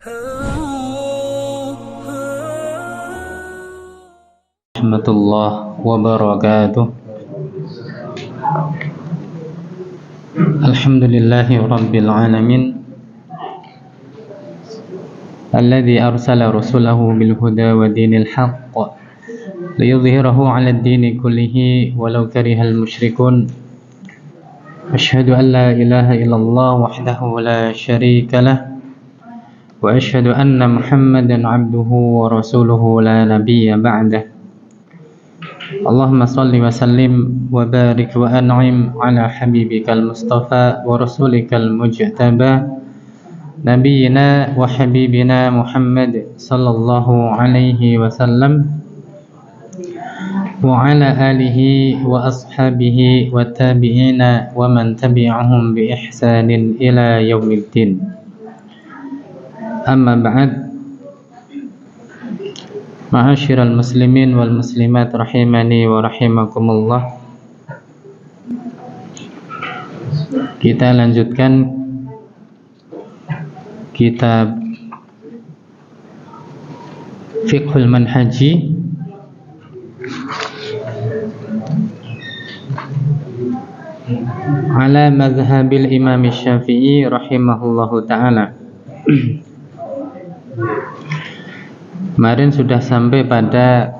Warahmatullahi wabarakatuh. Alhamdulillahi rabbil alamin, alladzi arsala rasulahu bil huda wa dinil haqq liyudhhirahu 'ala ad-dini kullihi walau karihal musyrikun. Asyhadu an la ilaha illallah wahdahu la syarika lah wa asyhadu anna Muhammadan 'abduhu wa rasuluhu la nabiyya ba'dah. Allahumma salli wa sallim wa barik wa an'im ala habibikal mustafa wa rasulikal mujtaba nabiyyina wa habibina Muhammad sallallahu alaihi wasallam wa ala alihi wa ashabihi wa tabi'ina wa man tabi'ahum bi ihsanin ila yaumiddin. Amma ba'd. Ma'asyiral muslimin wal muslimat rahimani wa rahimakumullah. Kita lanjutkan kitab Fiqhul Manhaji ala madhhabil Imam Syafi'i rahimahullahu ta'ala. Kemarin sudah sampai pada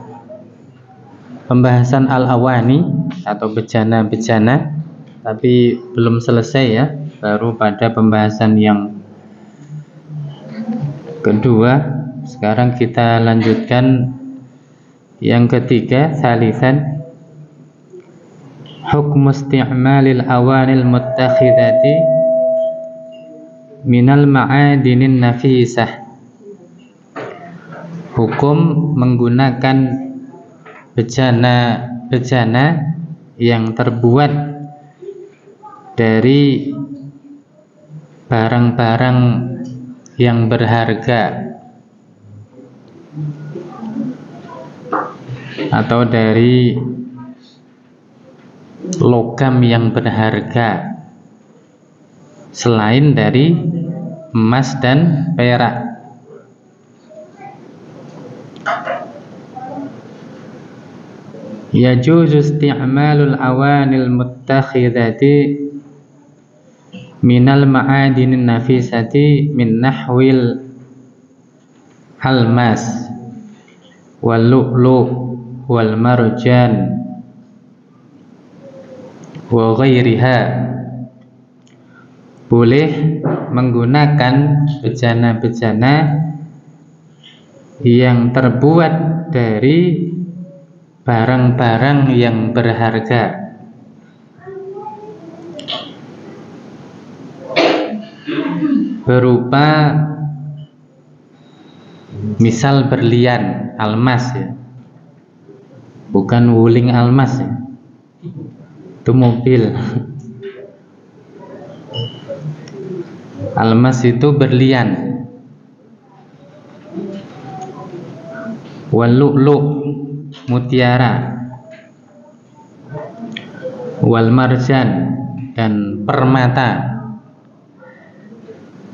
pembahasan al-awani atau bejana-bejana, tapi belum selesai ya, baru pada pembahasan yang kedua. Sekarang kita lanjutkan yang ketiga, salisan hukm isti'malil awanil muttakhidati minal ma'adinin nafisah. Hukum menggunakan bejana-bejana yang terbuat dari barang-barang yang berharga atau dari logam yang berharga selain dari emas dan perak. Yajuzu isti'malul awanil muttakhidati minal ma'adinin nafisati min nahwil almas wal lu'lu' wal marjan wa ghairiha. Boleh menggunakan bejana-bejana yang terbuat dari barang-barang yang berharga berupa misal berlian, almas ya, bukan wuling almas ya, itu mobil. Almas itu berlian. Wal lu'lu' mutiara, wal marjan dan permata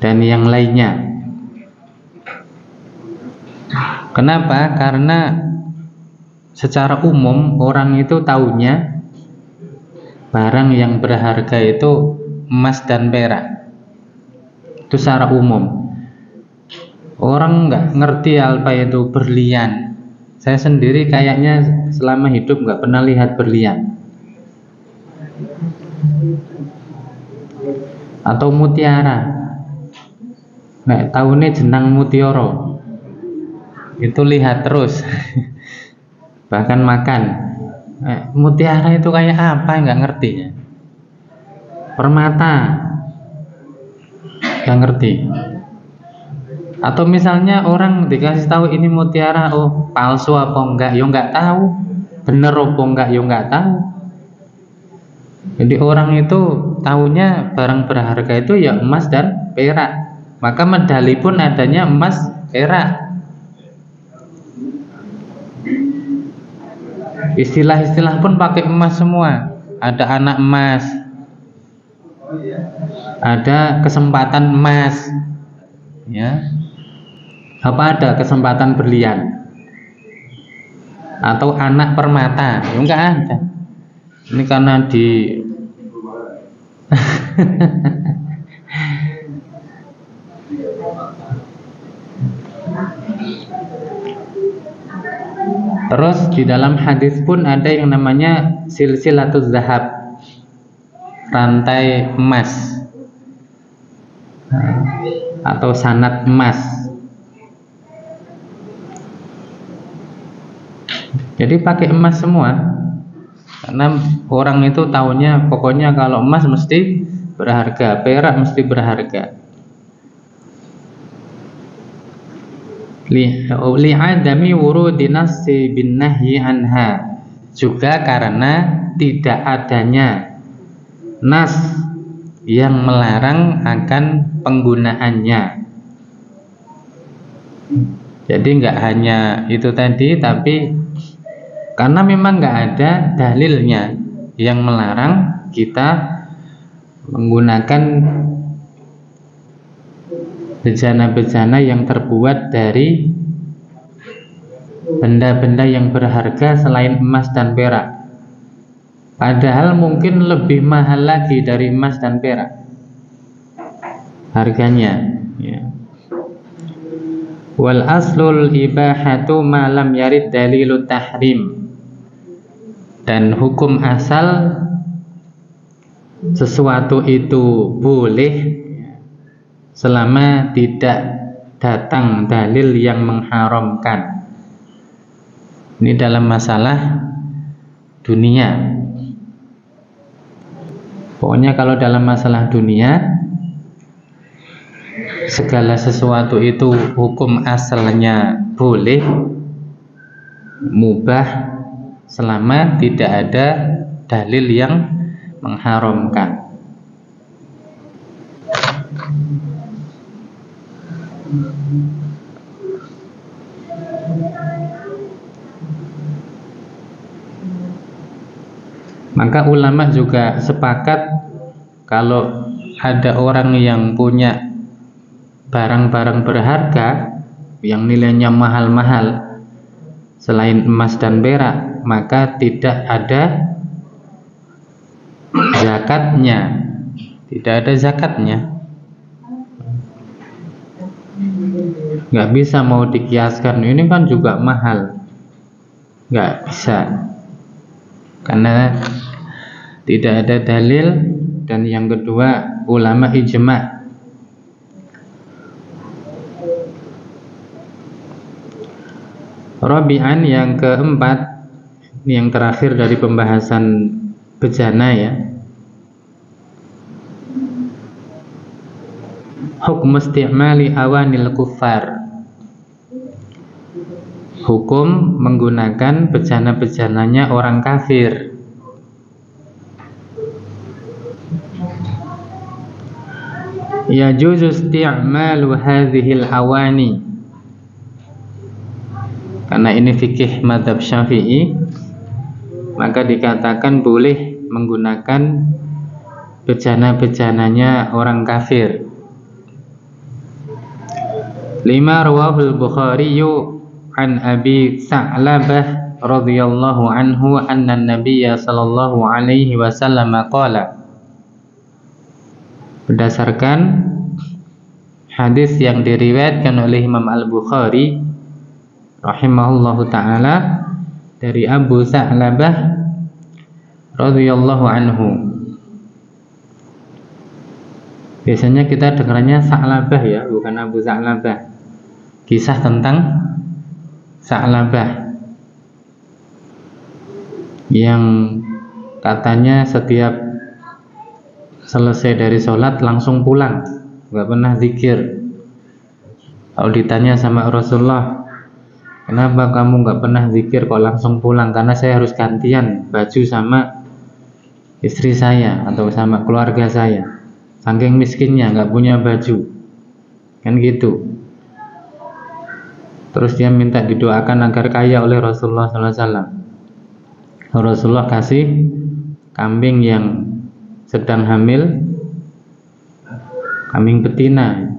dan yang lainnya. Kenapa? Karena secara umum orang itu taunya barang yang berharga itu emas dan perak. Itu secara umum. Orang nggak ngerti apa itu berlian. Saya sendiri kayaknya selama hidup nggak pernah lihat berlian atau mutiara. Nggak tahu nih jenang mutiara, itu lihat terus, bahkan makan. Mutiara itu kayak apa? Nggak ngerti. Permata, nggak ngerti. Atau misalnya orang dikasih tahu ini mutiara, oh palsu apa enggak, ya enggak tahu. Bener apa enggak, ya enggak tahu. Jadi orang itu tahunya barang berharga itu ya emas dan perak. Maka medali pun adanya emas, perak. Istilah-istilah pun pakai emas semua. Ada anak emas, ada kesempatan emas, ya. Apa ada kesempatan berlian atau anak permata? Enggak ada. Ini karena di terus di dalam hadis pun ada yang namanya silsilatuz zahab, rantai emas atau sanad emas. Jadi pakai emas semua, karena orang itu tahunya pokoknya kalau emas mesti berharga, perak mesti berharga. Li'adami wurudi nassi bin nahyi anha, juga karena tidak adanya nas yang melarang akan penggunaannya. Jadi nggak hanya itu tadi, tapi karena memang nggak ada dalilnya yang melarang kita menggunakan bejana-bejana yang terbuat dari benda-benda yang berharga selain emas dan perak. Padahal mungkin lebih mahal lagi dari emas dan perak harganya, ya. Wal aslul ibahatu ma lam yarid dalilut tahrim. Dan hukum asal sesuatu itu boleh selama tidak datang dalil yang mengharamkan. Ini dalam masalah dunia. Pokoknya kalau dalam masalah dunia, segala sesuatu itu hukum asalnya boleh, mubah, selama tidak ada dalil yang mengharamkan. Maka ulama juga sepakat kalau ada orang yang punya barang-barang berharga yang nilainya mahal-mahal selain emas dan perak, maka tidak ada zakatnya. Tidak ada zakatnya. Nggak bisa mau dikiaskan, ini kan juga mahal. Nggak bisa, karena tidak ada dalil. Dan yang kedua, ulama ijma'. Rabi'an, yang keempat, yang terakhir dari pembahasan bejana, ya. Hukum isti'mali awanil kuffar. Hukum menggunakan bejana-bejananya orang kafir. Yajuzu isti'malu hadhil awani. Karena ini fikih mazhab Syafi'i, maka dikatakan boleh menggunakan bejana-bejananya orang kafir. Lima rawahul Bukhari an Abi Sa'labah radhiyallahu anhu anna Nabiyya sallallahu alaihi wasallam qala. Berdasarkan hadis yang diriwayatkan oleh Imam Al-Bukhari rahimahullahu ta'ala dari Abu Sa'labah radhiyallahu anhu. Biasanya kita dengarnya Sa'labah, ya, bukan Abu Sa'labah. Kisah tentang Sa'labah yang katanya setiap selesai dari sholat langsung pulang, nggak pernah zikir. Kalau ditanya sama Rasulullah, kenapa kamu nggak pernah zikir kok langsung pulang? Karena saya harus gantian baju sama istri saya atau sama keluarga saya. Saking miskinnya nggak punya baju, kan gitu. Terus dia minta didoakan agar kaya oleh Rasulullah SAW. Rasulullah kasih kambing yang sedang hamil, kambing betina.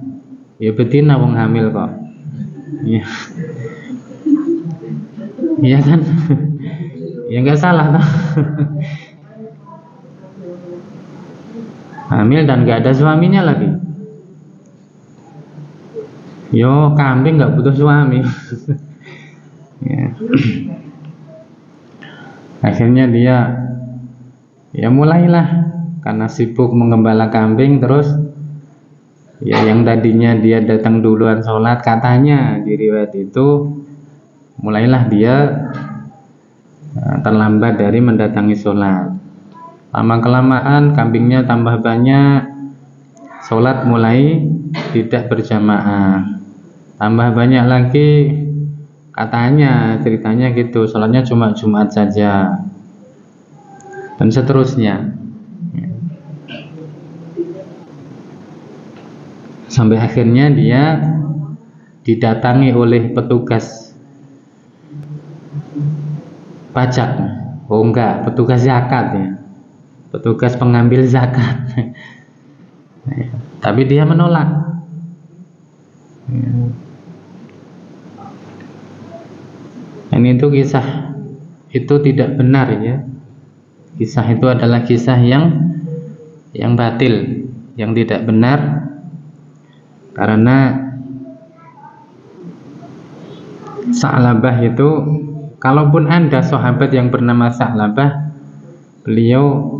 Ya betina wong hamil kok. Iya. Iya kan? Ya nggak salah toh. Hamil dan nggak ada suaminya lagi. Yo, kambing nggak butuh suami. Ya. Akhirnya dia ya mulailah karena sibuk menggembala kambing, terus ya yang tadinya dia datang duluan sholat, katanya di riwayat itu mulailah dia terlambat dari mendatangi sholat. Lama kelamaan kambingnya tambah banyak, sholat mulai tidak berjamaah. Tambah banyak lagi, katanya ceritanya gitu, sholatnya cuma Jumat saja, dan seterusnya. Sampai akhirnya dia didatangi oleh petugas pajak. Oh enggak, petugas zakat ya, petugas pengambil zakat. Tapi dia menolak. Ini itu kisah itu tidak benar ya. Kisah itu adalah kisah yang batil, yang tidak benar, karena Sa'labah itu, kalaupun ada sahabat yang bernama Sa'labah, beliau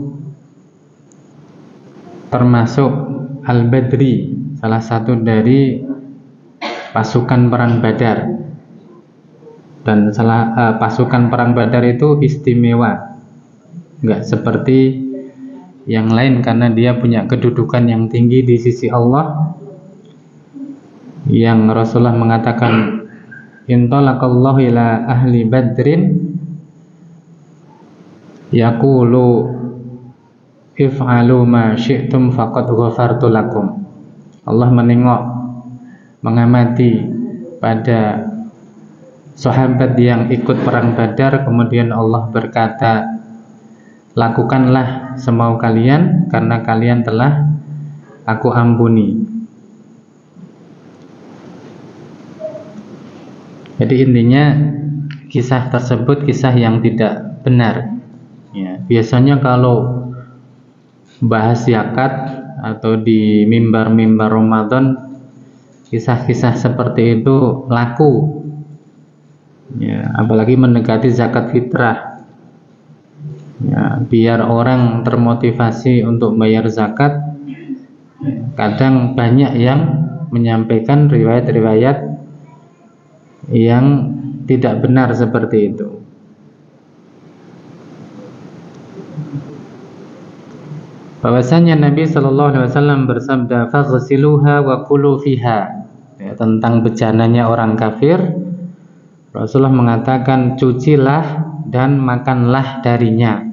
termasuk Al-Badri, salah satu dari pasukan perang Badar. Dan pasukan perang Badar itu istimewa, nggak seperti yang lain, karena dia punya kedudukan yang tinggi di sisi Allah, yang Rasulullah mengatakan intalaqallahu ila ahli badrin yaqulu if'alu ma syi'tum faqad ghafartu lakum. Allah menengok, mengamati pada sahabat yang ikut perang Badar, kemudian Allah berkata, lakukanlah semau kalian karena kalian telah aku ampuni. Jadi intinya kisah tersebut kisah yang tidak benar ya. Biasanya kalau bahas zakat atau di mimbar-mimbar Ramadan, kisah-kisah seperti itu laku ya, apalagi mendekati zakat fitrah ya, biar orang termotivasi untuk bayar zakat. Kadang banyak yang menyampaikan riwayat-riwayat yang tidak benar seperti itu. Bahwasanya Nabi Shallallahu Alaihi Wasallam bersabda, "Faghsiluha wa kulu fiha." Ya, tentang bejananya orang kafir, Rasulullah mengatakan, cucilah dan makanlah darinya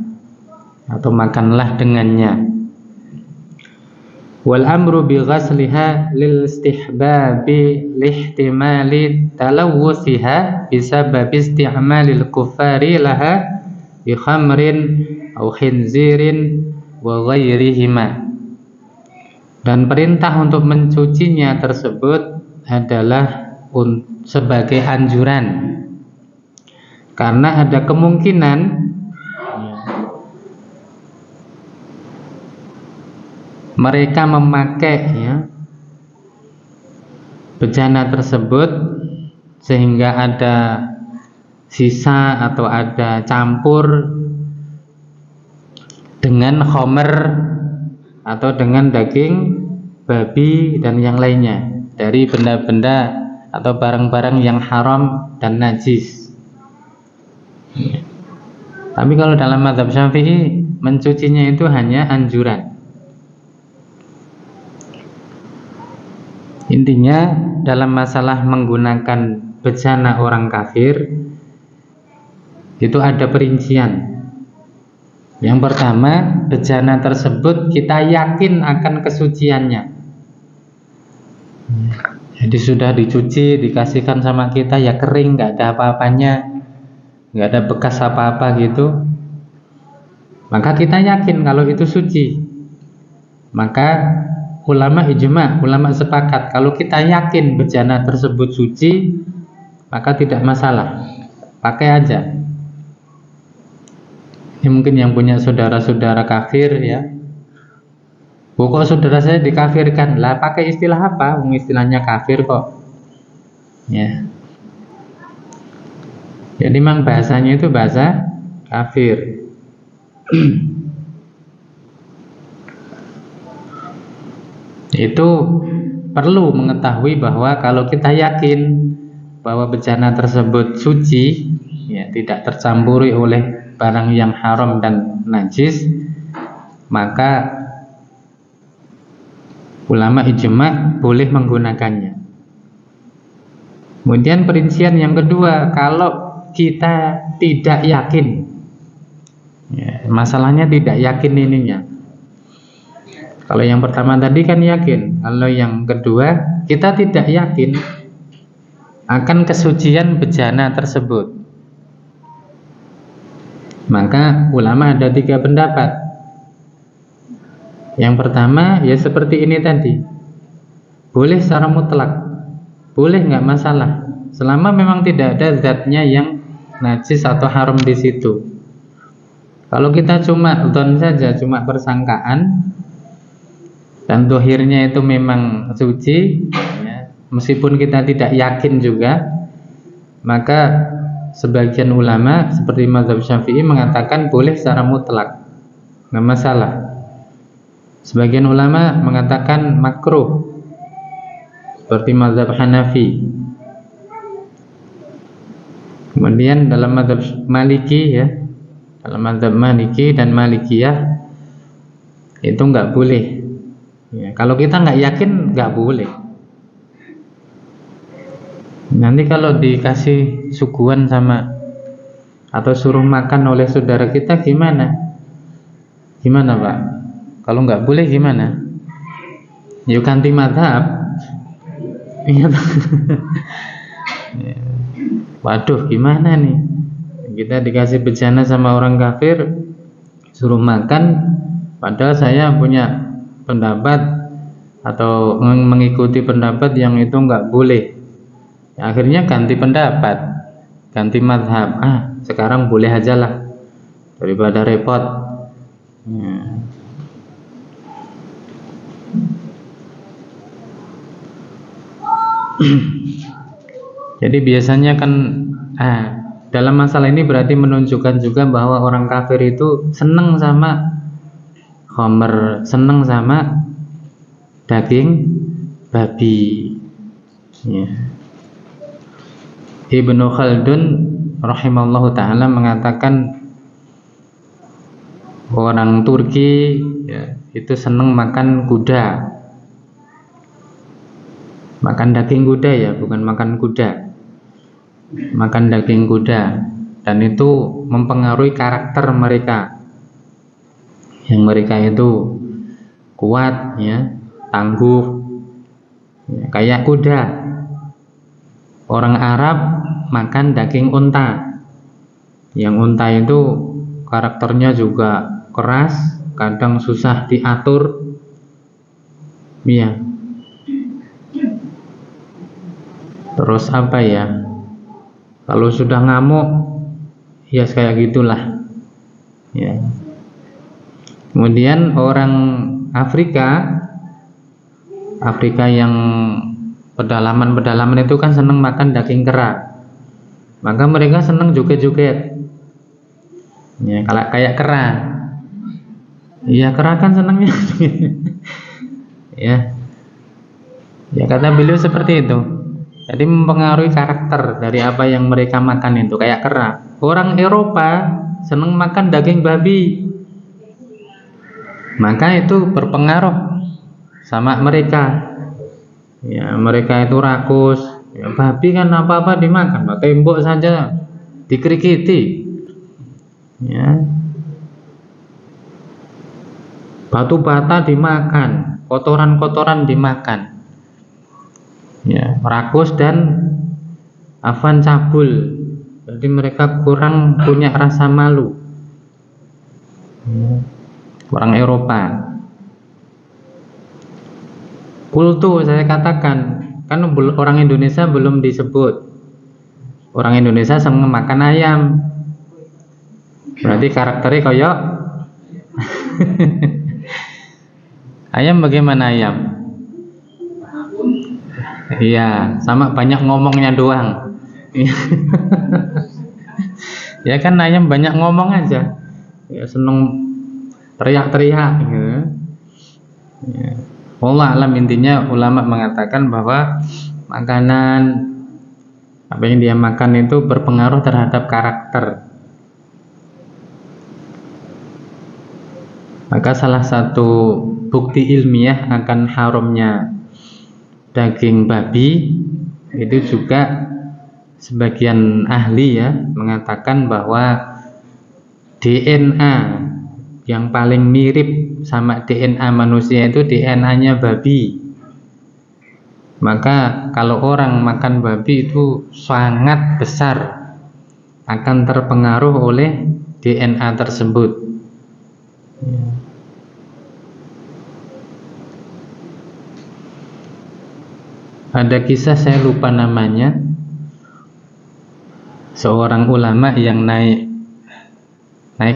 atau makanlah dengannya. Wal amru bi ghasliha lil istihbabi lihtimali talawwusiha bisabab isti'malil kuffari laha bi khamrin aw khinzirin wa ghairihima. Dan perintah untuk mencucinya tersebut adalah sebagai anjuran, karena ada kemungkinan mereka memakai ya, bejana tersebut sehingga ada sisa atau ada campur dengan khomer atau dengan daging babi dan yang lainnya dari benda-benda atau barang-barang yang haram dan najis. Tapi kalau dalam mazhab Syafi'i, mencucinya itu hanya anjuran. Intinya dalam masalah menggunakan bejana orang kafir itu ada perincian. Yang pertama, bejana tersebut kita yakin akan kesuciannya. Jadi sudah dicuci, dikasihkan sama kita ya kering, nggak ada apa-apanya, nggak ada bekas apa-apa gitu. Maka kita yakin kalau itu suci. Maka ulama ijma, ulama sepakat kalau kita yakin bejana tersebut suci, maka tidak masalah, pakai aja. Ya, mungkin yang punya saudara-saudara kafir ya, kok saudara saya dikafirkan, lah pakai istilah apa? Istilahnya kafir kok. Ya. Jadi memang bahasanya itu bahasa kafir. Itu perlu mengetahui bahwa kalau kita yakin bahwa bejana tersebut suci, ya, tidak tercampuri oleh barang yang haram dan najis, maka ulama ijma boleh menggunakannya. Kemudian perincian yang kedua, kalau kita tidak yakin, ya, masalahnya tidak yakin ininya. Kalau yang pertama tadi kan yakin, kalau yang kedua kita tidak yakin akan kesucian bejana tersebut, maka ulama ada 3 pendapat. Yang pertama ya seperti ini tadi, boleh secara mutlak, boleh nggak masalah, selama memang tidak ada zatnya yang najis atau haram di situ. Kalau kita cuma dzon saja, cuma persangkaan, dan dohirnya itu memang suci, ya, meskipun kita tidak yakin juga, maka sebagian ulama seperti mazhab Syafi'i mengatakan boleh secara mutlak, nggak masalah. Sebagian ulama mengatakan makruh, seperti mazhab Hanafi. Kemudian dalam mazhab Maliki, ya, dalam mazhab Maliki dan Malikiyah itu nggak boleh. Ya, kalau kita nggak yakin nggak boleh. Nanti kalau dikasih suguhan sama atau suruh makan oleh saudara kita gimana? Gimana Pak? Kalau nggak boleh gimana? Yuk ganti mazhab. Iya. Waduh, gimana nih? Kita dikasih bejana sama orang kafir, suruh makan, padahal saya punya pendapat atau mengikuti pendapat yang itu nggak boleh. Akhirnya ganti pendapat, ganti mazhab. Sekarang boleh aja lah, daripada repot. Ya. Jadi biasanya kan dalam masalah ini berarti menunjukkan juga bahwa orang kafir itu seneng sama khamr, seneng sama daging babi. Ya. Ibnu Khaldun rahimallahu ta'ala mengatakan orang Turki, ya, itu seneng makan kuda, makan daging kuda, ya, bukan makan kuda, makan daging kuda, dan itu mempengaruhi karakter mereka, yang mereka itu kuat, ya, tangguh, ya, kayak kuda. Orang Arab makan daging unta, yang unta itu karakternya juga keras, kadang susah diatur, ya. Terus apa ya? Kalau sudah ngamuk, ya kayak gitulah. Ya. Kemudian orang Afrika yang pedalaman itu kan senang makan daging kera, maka mereka senang joget-joget. Ya, kalau kayak kera, ya kera kan senangnya. Ya, ya kata beliau seperti itu. Jadi mempengaruhi karakter dari apa yang mereka makan itu, kayak kera. Orang Eropa senang makan daging babi, maka itu berpengaruh sama mereka. Ya, mereka itu rakus. Ya, babi kan apa-apa dimakan, tembok saja dikrikiti. Ya. Batu bata dimakan, kotoran-kotoran dimakan. Ya, rakus dan afan cabul. Jadi mereka kurang punya rasa malu. Ya. Orang Eropa. Kultu saya katakan, kan orang Indonesia belum disebut. Orang Indonesia seneng makan ayam. Berarti karakternya koyok ayam. Bagaimana ayam? Iya, sama banyak ngomongnya doang. Ya kan ayam banyak ngomong aja. Ya, seneng teriak-teriak gitu. Ya. Allah alam, intinya ulama mengatakan bahwa makanan apa yang dia makan itu berpengaruh terhadap karakter. Maka salah satu bukti ilmiah akan haramnya daging babi itu juga sebagian ahli ya mengatakan bahwa DNA yang paling mirip sama DNA manusia itu DNA-nya babi. Maka kalau orang makan babi itu sangat besar akan terpengaruh oleh DNA tersebut. Ada kisah, saya lupa namanya, seorang ulama yang naik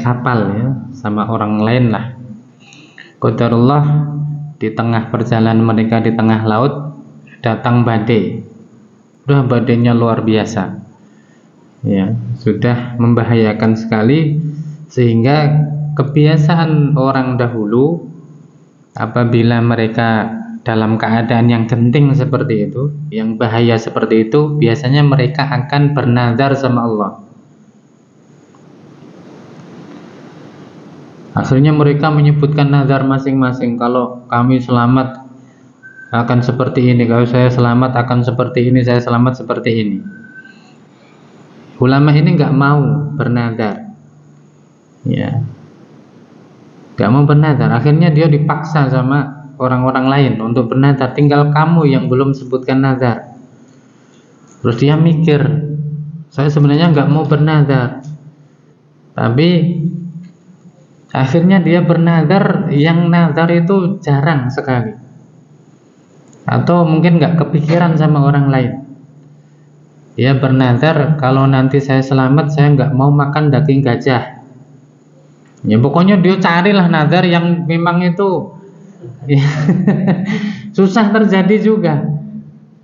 kapal ya sama orang lain lah. Qadarullah, di tengah perjalanan mereka di tengah laut datang badai. Udah badainya luar biasa. Ya, sudah membahayakan sekali, sehingga kebiasaan orang dahulu apabila mereka dalam keadaan yang genting seperti itu, yang bahaya seperti itu, biasanya mereka akan bernazar sama Allah. Akhirnya mereka menyebutkan nazar masing-masing. Kalau kami selamat akan seperti ini, kalau saya selamat akan seperti ini, saya selamat seperti ini. Ulama ini nggak mau bernazar, ya, nggak mau bernazar. Akhirnya dia dipaksa sama orang-orang lain untuk bernazar. Tinggal kamu yang belum sebutkan nazar. Terus dia mikir, saya sebenarnya nggak mau bernazar, tapi akhirnya dia bernazar. Yang nazar itu jarang sekali, atau mungkin nggak kepikiran sama orang lain. Dia bernazar, kalau nanti saya selamat, saya nggak mau makan daging gajah. Ya pokoknya dia carilah nazar yang memang itu ya, susah terjadi juga.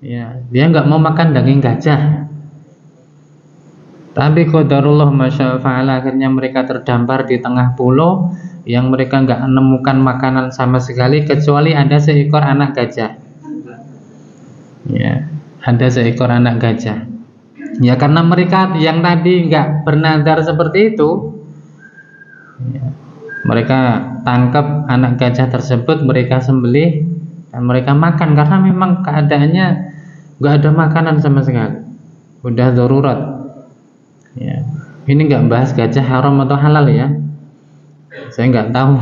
Ya, dia nggak mau makan daging gajah. Tapi qadarullah masya Allah, akhirnya mereka terdampar di tengah pulau yang mereka nggak menemukan makanan sama sekali kecuali ada seekor anak gajah. Ya, ada seekor anak gajah. Ya karena mereka yang tadi nggak bernazar seperti itu, ya, mereka tangkap anak gajah tersebut, mereka sembelih dan mereka makan karena memang keadaannya nggak ada makanan sama sekali, udah darurat. Ya, ini nggak bahas gajah haram atau halal ya, saya nggak tahu.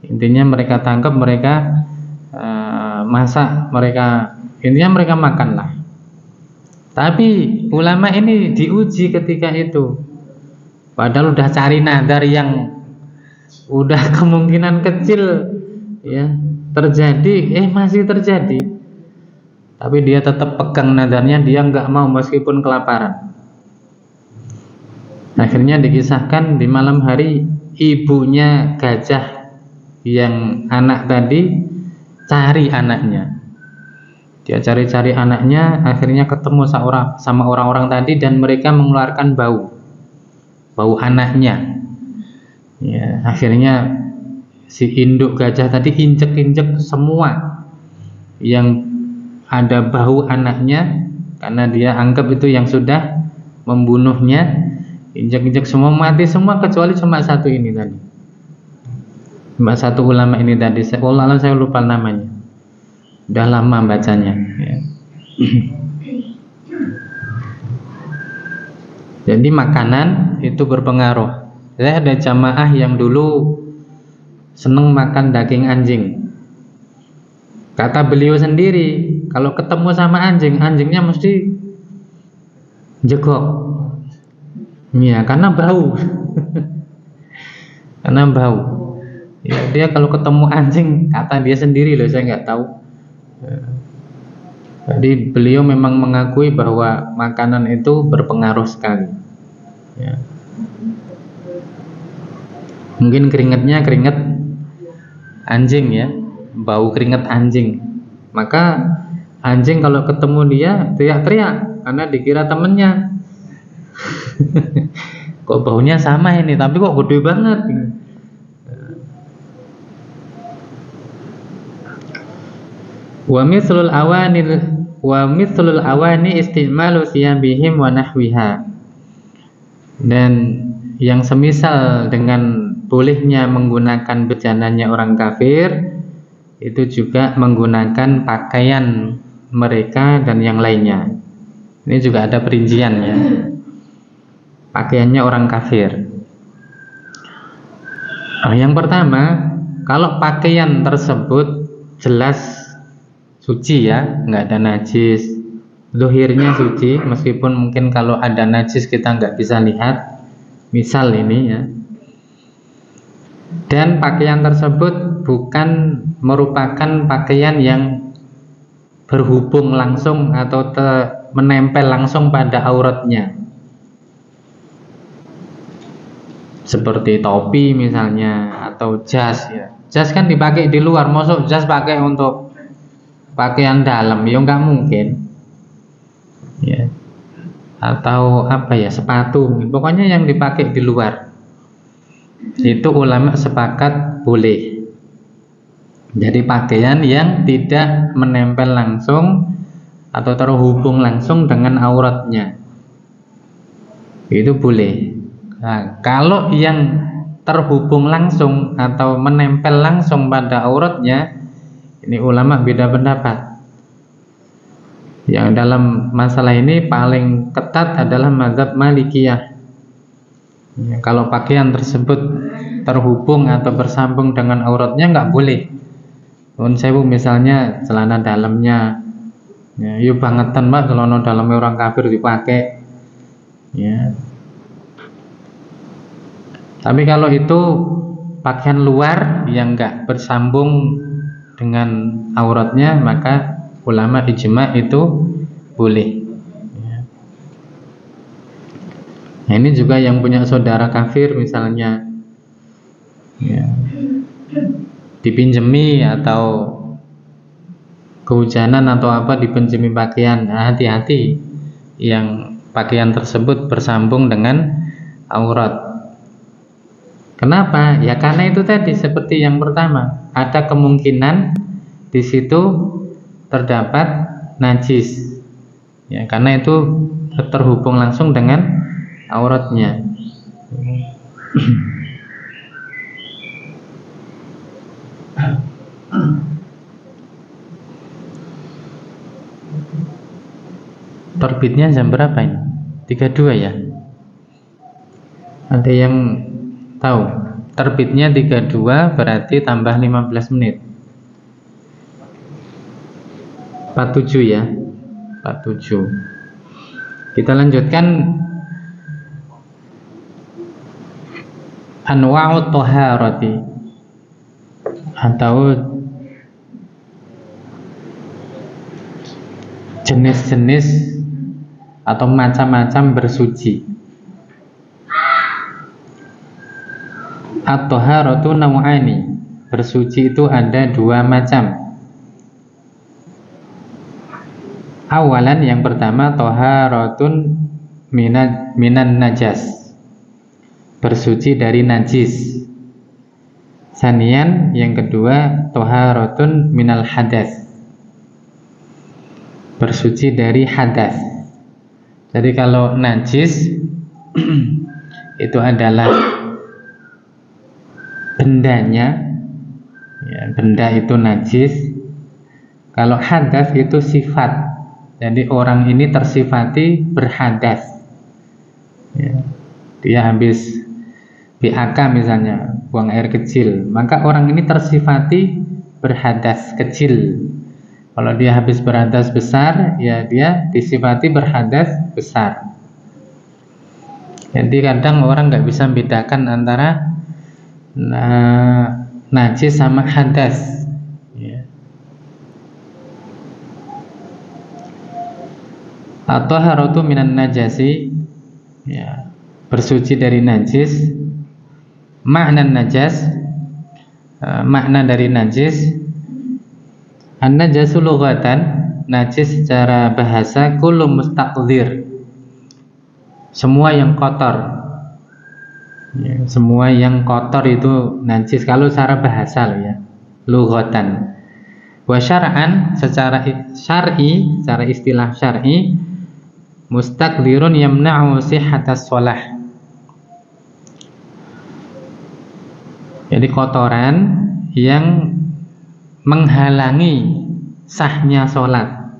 Intinya mereka tangkap, mereka masak, intinya mereka makan lah. Tapi ulama ini diuji ketika itu, padahal udah cari nazar yang udah kemungkinan kecil ya terjadi, masih terjadi. Tapi dia tetap pegang nazarnya, dia nggak mau meskipun kelaparan. Akhirnya dikisahkan di malam hari ibunya gajah yang anak tadi cari anaknya. Dia cari-cari anaknya, akhirnya ketemu sama orang-orang tadi dan mereka mengeluarkan bau anaknya. Ya, akhirnya si induk gajah tadi injek-injek semua yang ada bau anaknya, karena dia anggap itu yang sudah membunuhnya. Injek-injek semua, mati semua kecuali cuma satu ini tadi, cuma satu ulama ini tadi. Saya lupa namanya, udah lama bacanya ya. Jadi makanan itu berpengaruh. Saya ada jamaah yang dulu seneng makan daging anjing. Kata beliau sendiri, kalau ketemu sama anjing, anjingnya mesti jegok. Ya, karena bau. Karena bau. Ya, dia kalau ketemu anjing, kata dia sendiri loh, saya nggak tahu. Jadi beliau memang mengakui bahwa makanan itu berpengaruh sekali. Ya. Mungkin keringatnya keringat anjing ya, bau keringat anjing. Maka anjing kalau ketemu dia teriak-teriak karena dikira temennya. Kok baunya sama ini, tapi kok gede banget. Wa mithlul awani istimalu siyabihim wa nahwiha. Dan yang semisal dengan bolehnya menggunakan bejananya orang kafir itu juga menggunakan pakaian mereka dan yang lainnya. Ini juga ada perinciannya. Pakaiannya orang kafir. Nah, yang pertama, kalau pakaian tersebut jelas suci ya, nggak ada najis, zahirnya suci, meskipun mungkin kalau ada najis kita nggak bisa lihat, misal ini ya. Dan pakaian tersebut bukan merupakan pakaian yang berhubung langsung atau menempel langsung pada auratnya, seperti topi misalnya atau jas ya. Jas kan dipakai di luar, masuk jas pakai untuk pakaian dalam ya nggak mungkin ya. Atau apa ya, sepatu, pokoknya yang dipakai di luar itu ulama sepakat boleh. Jadi pakaian yang tidak menempel langsung atau terhubung langsung dengan auratnya itu boleh. Nah, kalau yang terhubung langsung atau menempel langsung pada auratnya, ini ulama beda pendapat. Yang dalam masalah ini paling ketat adalah mazhab Malikiyah. Ya, kalau pakaian tersebut terhubung atau bersambung dengan auratnya nggak boleh. Nun sewu misalnya celana dalamnya, ya, yuk bangetan mbak celana dalamnya orang kafir dipakai. Ya. Tapi kalau itu pakaian luar yang nggak bersambung dengan auratnya, maka ulama ijma itu boleh. Nah, ini juga yang punya saudara kafir misalnya ya, dipinjemi atau kehujanan atau apa dipinjemi pakaian, nah, hati-hati yang pakaian tersebut bersambung dengan aurat. Kenapa? Ya karena itu tadi seperti yang pertama, ada kemungkinan di situ terdapat najis. Ya karena itu terhubung langsung dengan auratnya. Terbitnya jam berapa ini? 32 ya? Ada yang tahu? Terbitnya 32 berarti tambah 15 menit. 47 ya. 47. Kita lanjutkan anwa'ut thaharati atau jenis-jenis atau macam-macam bersuci. At-thaharatu naw'ani. Bersuci itu ada dua macam. Awalan yang pertama thaharatun minan najas. Bersuci dari najis. Sanian yang kedua thaharatun minal hadas. Bersuci dari hadas. Jadi kalau najis itu adalah bendanya ya, benda itu najis. Kalau hadas itu sifat. Jadi orang ini tersifati berhadas ya. Dia habis BAK misalnya, buang air kecil, maka orang ini tersifati berhadas kecil. Kalau dia habis berhadas besar, ya dia disifati berhadas besar. Jadi kadang orang nggak bisa membedakan antara najis sama hadas ya. At-taharatu minan najasi, ya, bersuci dari najis. Makna najas, makna dari najis. An-najasu lughatan, najis secara bahasa kullu mustaqdzir, semua yang kotor, ya, semua yang kotor itu najis kalau secara bahasa loh ya, lughatan. Wa syar'an, secara syar'i, secara istilah syar'i, mustaqdzirun yamna'u sihhatas shalah. Jadi kotoran yang menghalangi sahnya sholat.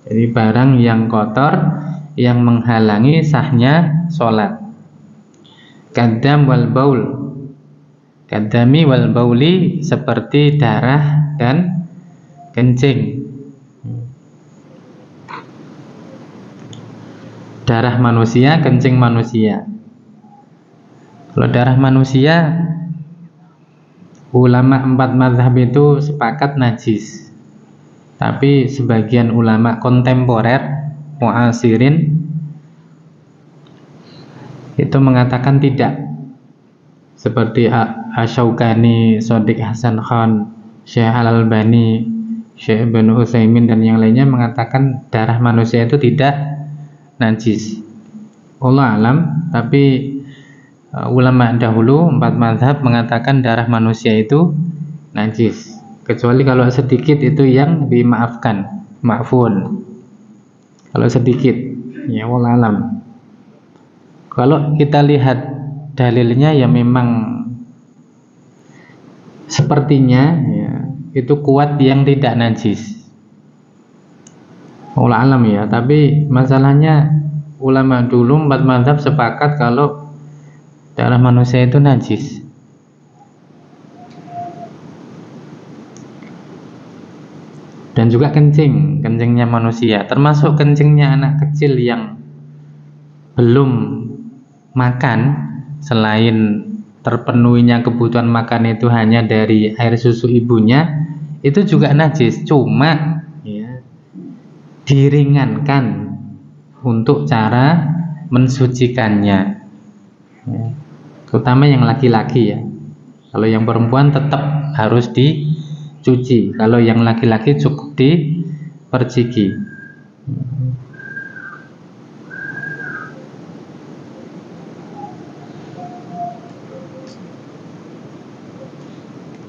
Jadi barang yang kotor yang menghalangi sahnya sholat. Kadam wal baul, kadami wal bauli, seperti darah dan kencing. Darah manusia, kencing manusia. Kalau darah manusia, ulama 4 mazhab itu sepakat najis. Tapi sebagian ulama kontemporer, mu'asirin, itu mengatakan tidak. Seperti Asy-Syaukani, Shadiq Hasan Khan, Syekh Al-Albani, Syekh Ibnu Utsaimin dan yang lainnya mengatakan darah manusia itu tidak najis. Wallahu alam, tapi ulama dahulu 4 mazhab mengatakan darah manusia itu najis, kecuali kalau sedikit itu yang dimaafkan, ma'fun. Kalau sedikit, ya wallahu alam. Kalau kita lihat dalilnya ya memang sepertinya ya, itu kuat yang tidak najis. Wallahu alam ya, tapi masalahnya ulama dulu 4 mazhab sepakat kalau darah manusia itu najis. Dan juga kencingnya manusia, termasuk kencingnya anak kecil yang belum makan, selain terpenuhinya kebutuhan makan itu hanya dari air susu ibunya, itu juga najis. Cuma ya, diringankan untuk cara mensucikannya, ya, terutama yang laki-laki ya. Kalau yang perempuan tetap harus dicuci. Kalau yang laki-laki cukup diperciki.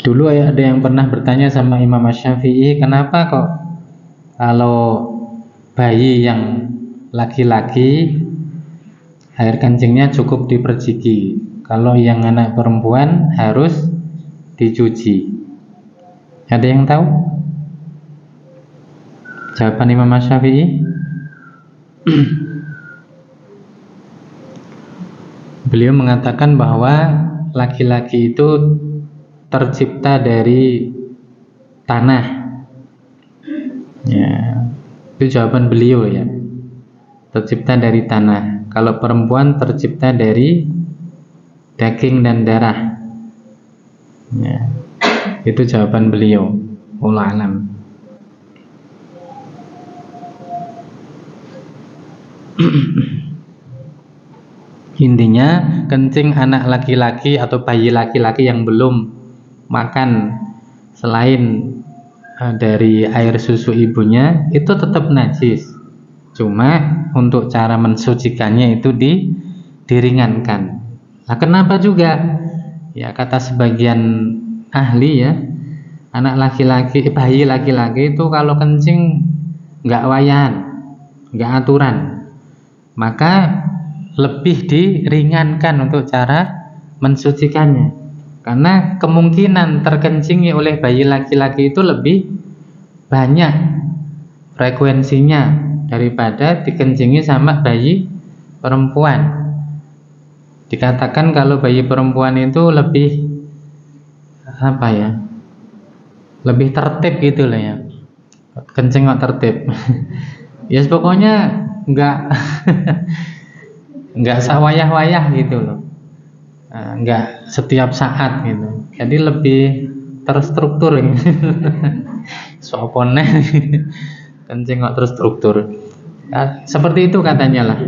Dulu ada yang pernah bertanya sama Imam Asy-Syafi'i, kenapa kok kalau bayi yang laki-laki air kencingnya cukup diperciki, kalau yang anak perempuan harus dicuci? Ada yang tahu jawaban Imam Asy-Syafi'i? Beliau mengatakan bahwa laki-laki itu tercipta dari tanah. Ya, itu jawaban beliau ya. Tercipta dari tanah. Kalau perempuan tercipta dari daging dan darah. Ya, itu jawaban beliau. Wallahu alam. Intinya kencing anak laki-laki atau bayi laki-laki yang belum makan selain dari air susu ibunya itu tetap najis. Cuma untuk cara mensucikannya itu diringankan. Nah, kenapa juga? Ya, kata sebagian ahli ya, anak laki-laki, bayi laki-laki itu kalau kencing nggak wayan, nggak aturan, maka lebih diringankan untuk cara mensucikannya. Karena kemungkinan terkencingi oleh bayi laki-laki itu lebih banyak frekuensinya daripada dikencingi sama bayi perempuan. Dikatakan kalau bayi perempuan itu lebih apa ya, lebih tertib gitu lah ya, kencing kok tertib. Ya yes, pokoknya nggak sawayah-wayah gitu loh, nggak setiap saat gitu. Jadi lebih terstruktur gitu. Sopone kencing kok terstruktur. Seperti itu katanya lah.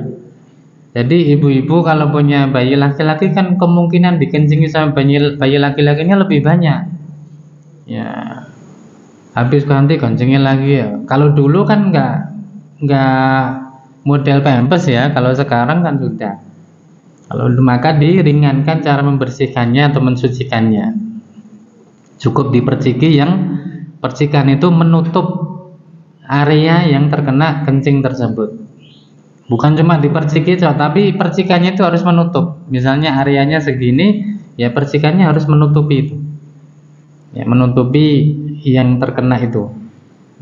Jadi ibu-ibu kalau punya bayi laki-laki kan kemungkinan dikencingi sama bayi laki-lakinya lebih banyak. Ya, habis ganti kencingin lagi ya. Kalau dulu kan nggak model pampers ya. Kalau sekarang kan sudah. Kalau maka diringankan cara membersihkannya atau mensucikannya. Cukup diperciki, yang percikan itu menutup area yang terkena kencing tersebut. Bukan cuma diperciki, tapi percikannya itu harus menutup. Misalnya areanya segini, ya percikannya harus menutupi itu. Ya, menutupi yang terkena itu.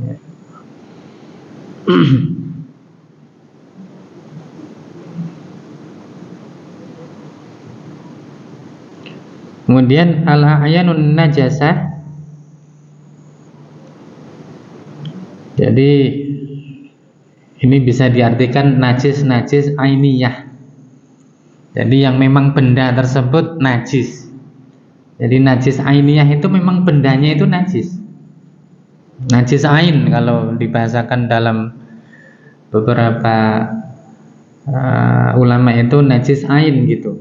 Ya. Kemudian al-a'yanun najasah. Jadi ini bisa diartikan najis ainiyah. Jadi yang memang benda tersebut najis. Jadi najis ainiyah itu memang bendanya itu najis. Najis ain kalau dibahasakan dalam beberapa ulama itu najis ain gitu.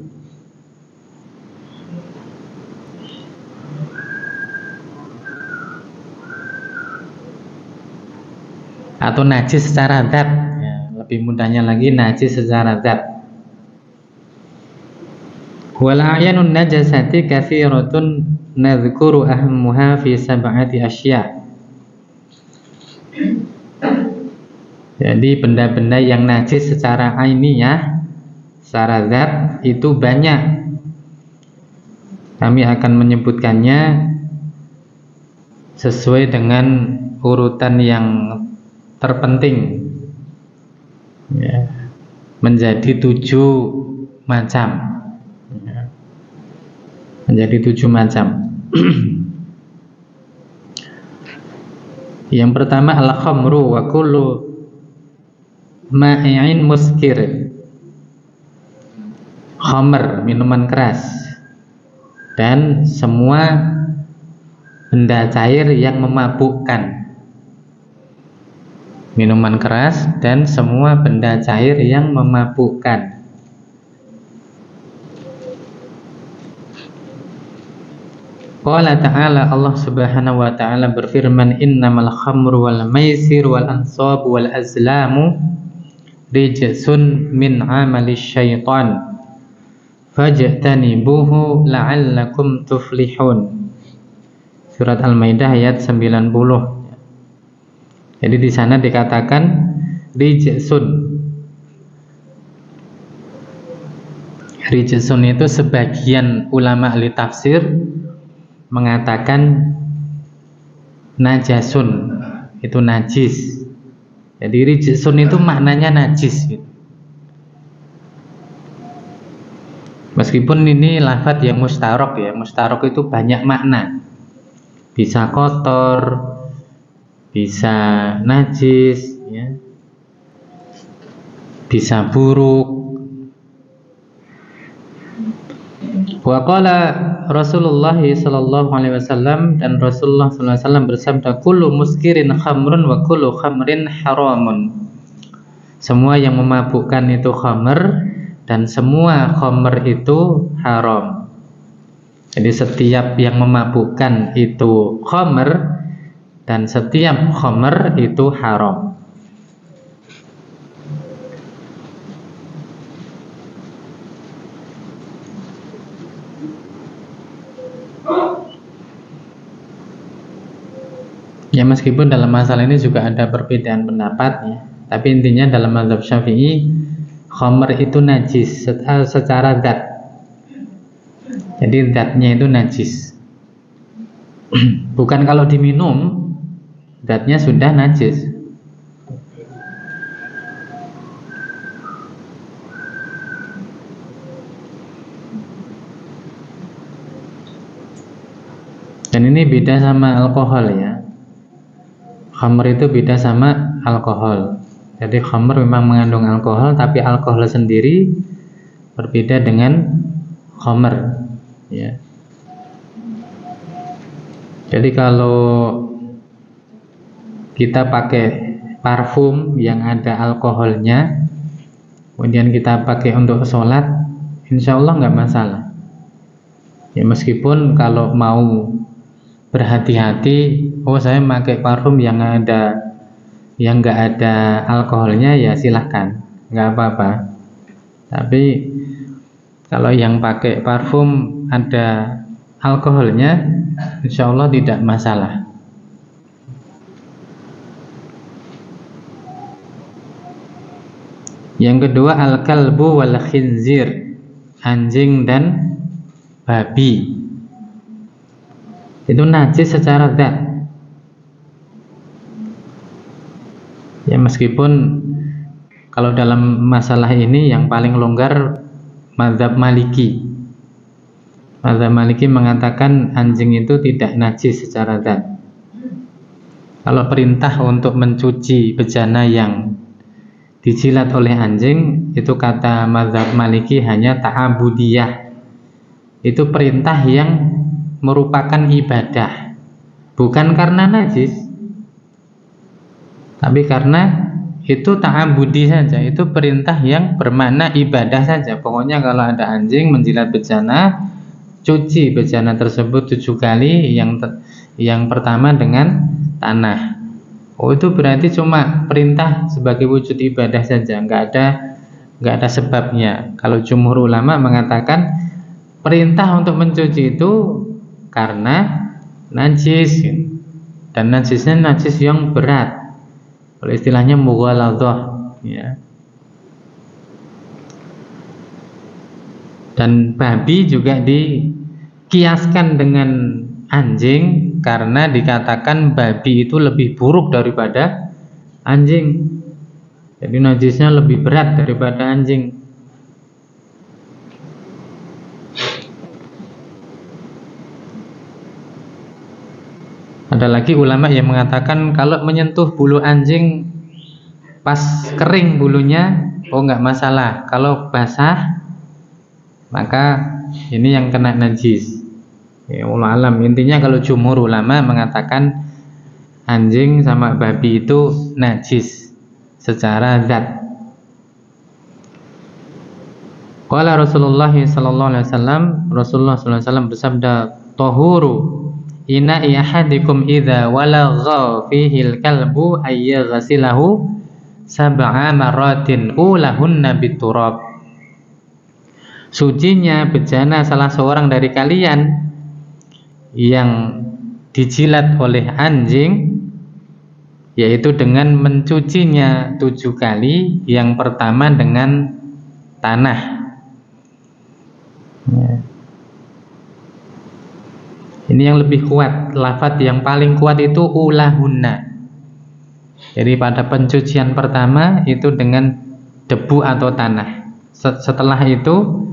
Atau najis secara zat, ya, lebih mudahnya lagi najis secara zat. Wal a'yanun najasati katsiratun nadhkuru ahammuha fi sab'ati asya'. Jadi benda-benda yang najis secara ainiyah, secara zat itu banyak. Kami akan menyebutkannya sesuai dengan urutan yang terpenting, ya, menjadi 7 macam, ya, menjadi 7 macam. Yang pertama al-khamru wa kullu ma'i'in muskir. Khamr, minuman keras, dan semua benda cair yang memabukkan. Minuman keras dan semua benda cair yang memabukkan. Qala ta'ala, Allah subhanahu wa ta'ala berfirman, innamal khamru wal maisir wal ansab wal azlamu rijsun min amali syaitan fajtanibuhu la'allakum tuflihun. Surat Al-Maidah ayat 90. Jadi di sana dikatakan rijsun. Rijsun itu sebagian ulama ahli tafsir mengatakan najasun, itu najis. Jadi rijsun itu maknanya najis gitu. Meskipun ini lafadz yang mustarok ya, mustarok itu banyak makna. Bisa kotor, bisa najis, ya, bisa buruk. Wa qala Rasulullah sallallahu alaihi wasallam, dan Rasulullah sallallahu alaihi wasallam bersabda, kullu muskirin khamrun wa kullu khamrin haramun. Semua yang memabukkan itu khamr, dan semua khamr itu haram. Jadi setiap yang memabukkan itu khamr, dan setiap khamr itu haram. Ya, meskipun dalam masalah ini juga ada perbedaan pendapat ya, tapi intinya dalam mazhab Syafi'i khamr itu najis secara zat. Jadi zatnya itu najis. Bukan kalau diminum zatnya sudah najis. Dan ini beda sama alkohol ya. Khamr itu beda sama alkohol. Jadi khamr memang mengandung alkohol, tapi alkohol sendiri berbeda dengan khamr ya. Jadi kalau kita pakai parfum yang ada alkoholnya, kemudian kita pakai untuk sholat, insya Allah nggak masalah. Ya meskipun kalau mau berhati-hati, oh saya pakai parfum yang nggak ada alkoholnya, ya silahkan, nggak apa-apa. Tapi kalau yang pakai parfum ada alkoholnya, insya Allah tidak masalah. Yang kedua, al-kalbu wal khinzir, anjing dan babi. Itu najis secara zat. Ya meskipun kalau dalam masalah ini yang paling longgar mazhab Maliki. Mazhab Maliki mengatakan anjing itu tidak najis secara zat. Kalau perintah untuk mencuci bejana yang dijilat oleh anjing, itu kata mazhab Maliki hanya ta'abudiyah. Itu perintah yang merupakan ibadah, bukan karena najis, tapi karena itu ta'abudi saja. Itu perintah yang bermakna ibadah saja. Pokoknya kalau ada anjing menjilat bejana, cuci bejana tersebut 7 kali, yang pertama dengan tanah. Oh, itu berarti cuma perintah sebagai wujud ibadah saja, nggak ada sebabnya. Kalau jumhur ulama mengatakan perintah untuk mencuci itu karena najis, dan najisnya najis yang berat, kalau istilahnya mughaladhah, ya. Dan babi juga dikiaskan dengan anjing karena dikatakan babi itu lebih buruk daripada anjing. Jadi najisnya lebih berat daripada anjing. Ada lagi ulama yang mengatakan kalau menyentuh bulu anjing pas kering bulunya, oh nggak masalah. Kalau basah, maka ini yang kena najis. Ya, wallahu alam. Intinya kalau jumhur ulama mengatakan anjing sama babi itu najis secara zat. Qala Rasulullah sallallahu alaihi wasallam, Rasulullah sallallahu alaihi wasallam bersabda, "Tahuru ina ahadikum idza walagha fihi al-kalbu ayyaghsilahu sab'a maratin ulahunna biturab." Sucinya bejana salah seorang dari kalian yang dijilat oleh anjing, yaitu dengan mencucinya 7 kali, yang pertama dengan tanah, ya. Ini yang lebih kuat, lafadz yang paling kuat itu ulahunna. Jadi pada pencucian pertama itu dengan debu atau tanah, setelah itu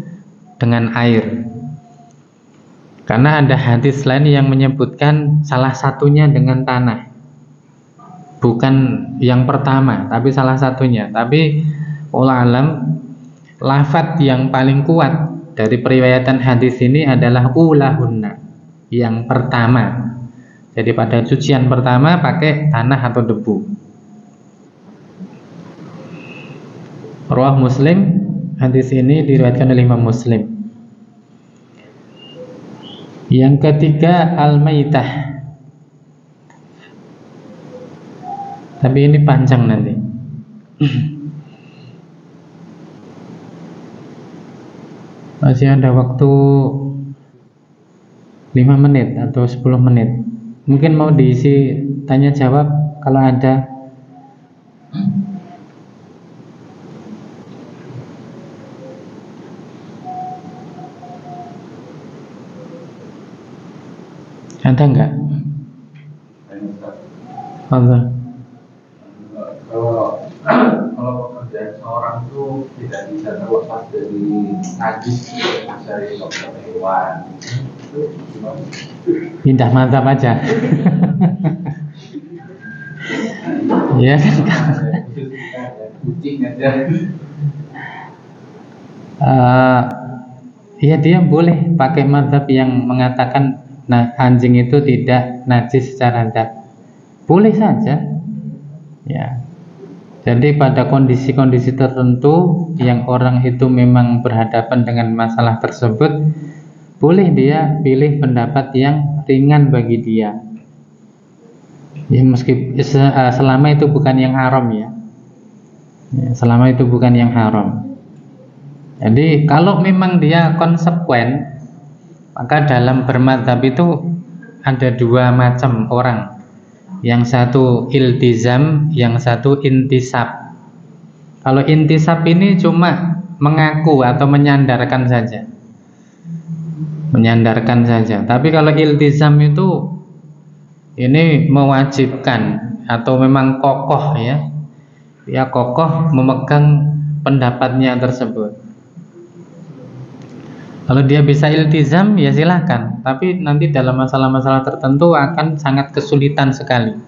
dengan air. Karena ada hadis lain yang menyebutkan salah satunya dengan tanah, bukan yang pertama, tapi salah satunya. Tapi wallahu alam, lafadz yang paling kuat dari periwayatan hadis ini adalah ulahunna, yang pertama. Jadi pada cucian pertama pakai tanah atau debu. Rawah Muslim, hadis ini diriwayatkan oleh Imam Muslim. Yang ketiga al-maitah. Tapi ini panjang nanti. Masih ada waktu 5 menit atau 10 menit. Mungkin mau diisi tanya jawab kalau ada. Ada enggak? Allah. Kalau pekerjaan seorang itu tidak bisa terlepas dari najis dari dokter hewan, Pindah mantap aja. Ya kan? Kucing aja. Ya dia boleh pakai mazhab yang mengatakan anjing itu tidak najis secara zat. Boleh saja. Ya. Jadi pada kondisi-kondisi tertentu yang orang itu memang berhadapan dengan masalah tersebut, boleh dia pilih pendapat yang ringan bagi dia. Ya, selama itu bukan yang haram ya. Selama itu bukan yang haram. Jadi kalau memang dia konsekuen, maka dalam bermadzhab itu ada dua macam orang. Yang satu iltizam, yang satu intisab. Kalau intisab ini cuma mengaku atau menyandarkan saja. Menyandarkan saja. Tapi kalau iltizam itu ini mewajibkan atau memang kokoh ya. Dia kokoh memegang pendapatnya tersebut. Kalau dia bisa iltizam ya silahkan, tapi nanti dalam masalah-masalah tertentu akan sangat kesulitan sekali.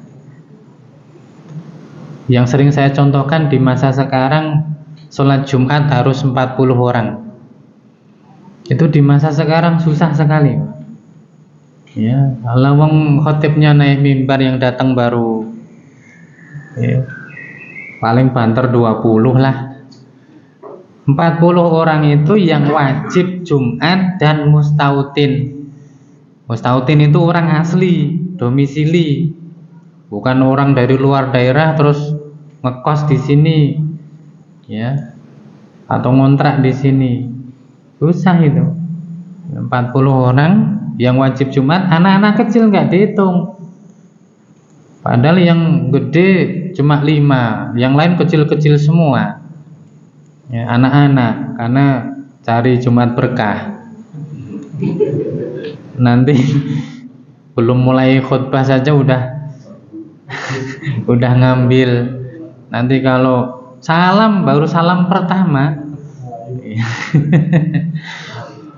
Yang sering saya contohkan di masa sekarang, sholat Jumat harus 40 orang. Itu di masa sekarang susah sekali. Ya, lawang khotibnya naik mimbar yang datang baru ya, paling banter 20 lah. 40 orang itu yang wajib Jumat dan mustautin. Mustautin itu orang asli, domisili, bukan orang dari luar daerah terus ngekos di sini, ya, atau ngontrak di sini. Susah itu. 40 orang yang wajib Jumat, anak-anak kecil nggak dihitung. Padahal yang gede cuma 5, yang lain kecil-kecil semua. Ya, anak-anak, karena cari Jumat berkah. Nanti belum mulai khutbah saja udah ngambil. Nanti kalau salam baru salam pertama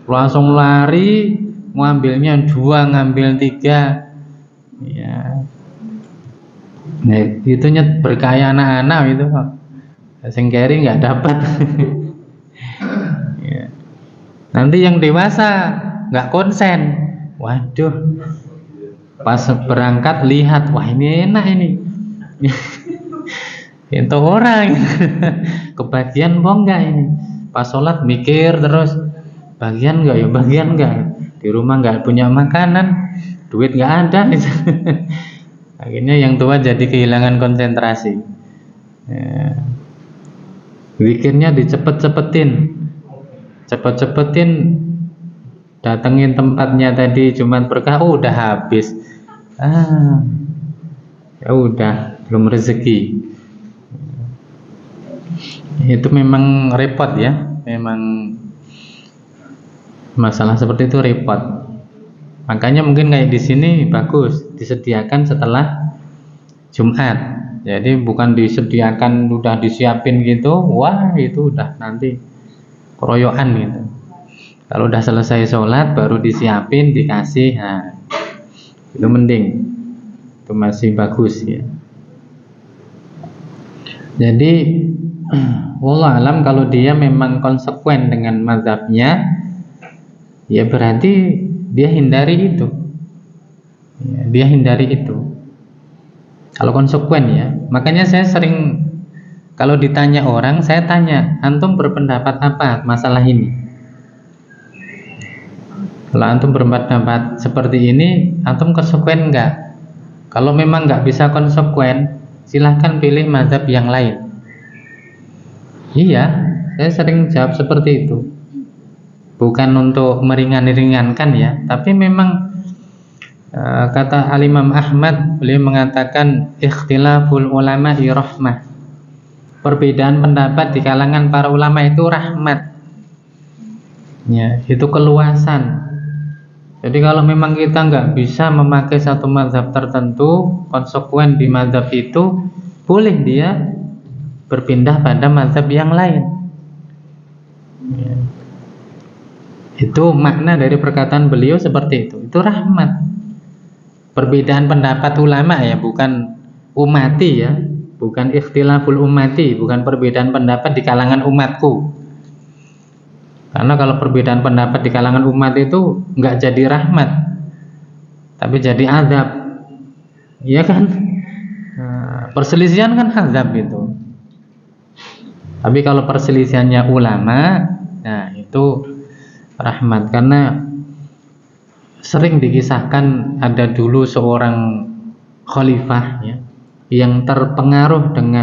langsung lari, ngambilnya 2, ngambil 3 ya. Nah, itu berkah anak-anak itu kok. Sing keri nggak dapat. Ya. Nanti yang dewasa nggak konsen. Waduh, pas berangkat lihat, wah ini enak ini. Itu orang kebagian boh enggak ini. Pas sholat mikir terus, bagian enggak ya, bagian enggak. Di rumah nggak punya makanan, duit nggak ada. Akhirnya yang tua jadi kehilangan konsentrasi. Ya. Zikirnya dicepet-cepetin, datengin tempatnya tadi Jumat berkah, udah habis. Ya udah, belum rezeki. Itu memang repot ya, memang masalah seperti itu repot. Makanya mungkin kayak di sini bagus disediakan setelah Jumat. Jadi bukan disediakan udah disiapin gitu, wah itu udah nanti keroyokan gitu. Kalau udah selesai sholat baru disiapin dikasih, nah itu mending, itu masih bagus ya. Jadi wallah alam kalau dia memang konsekuen dengan mazhabnya, ya berarti dia hindari itu, ya, dia hindari itu. Kalau konsekuen ya, makanya saya sering kalau ditanya orang, saya tanya, antum berpendapat apa masalah ini? Kalau antum berpendapat seperti ini, antum konsekuen enggak? Kalau memang enggak bisa konsekuen, silahkan pilih mazhab yang lain. Iya, saya sering jawab seperti itu. Bukan untuk meringankan ya, tapi memang kata Al-Imam Ahmad, beliau mengatakan ikhtilaful ulama'i rahmah. Perbedaan pendapat di kalangan para ulama itu rahmat. Ya, itu keluasan. Jadi kalau memang kita nggak bisa memakai satu mazhab tertentu, konsekuen di mazhab itu, boleh dia berpindah pada mazhab yang lain. Ya. Itu makna dari perkataan beliau seperti itu. Itu rahmat. Perbedaan pendapat ulama ya, bukan umati ya, bukan ikhtilaful umati, bukan perbedaan pendapat di kalangan umatku. Karena kalau perbedaan pendapat di kalangan umat itu nggak jadi rahmat, tapi jadi azab, iya kan? Nah, perselisihan kan azab itu. Tapi kalau perselisihannya ulama, nah itu rahmat, karena sering dikisahkan ada dulu seorang khalifah ya, yang terpengaruh dengan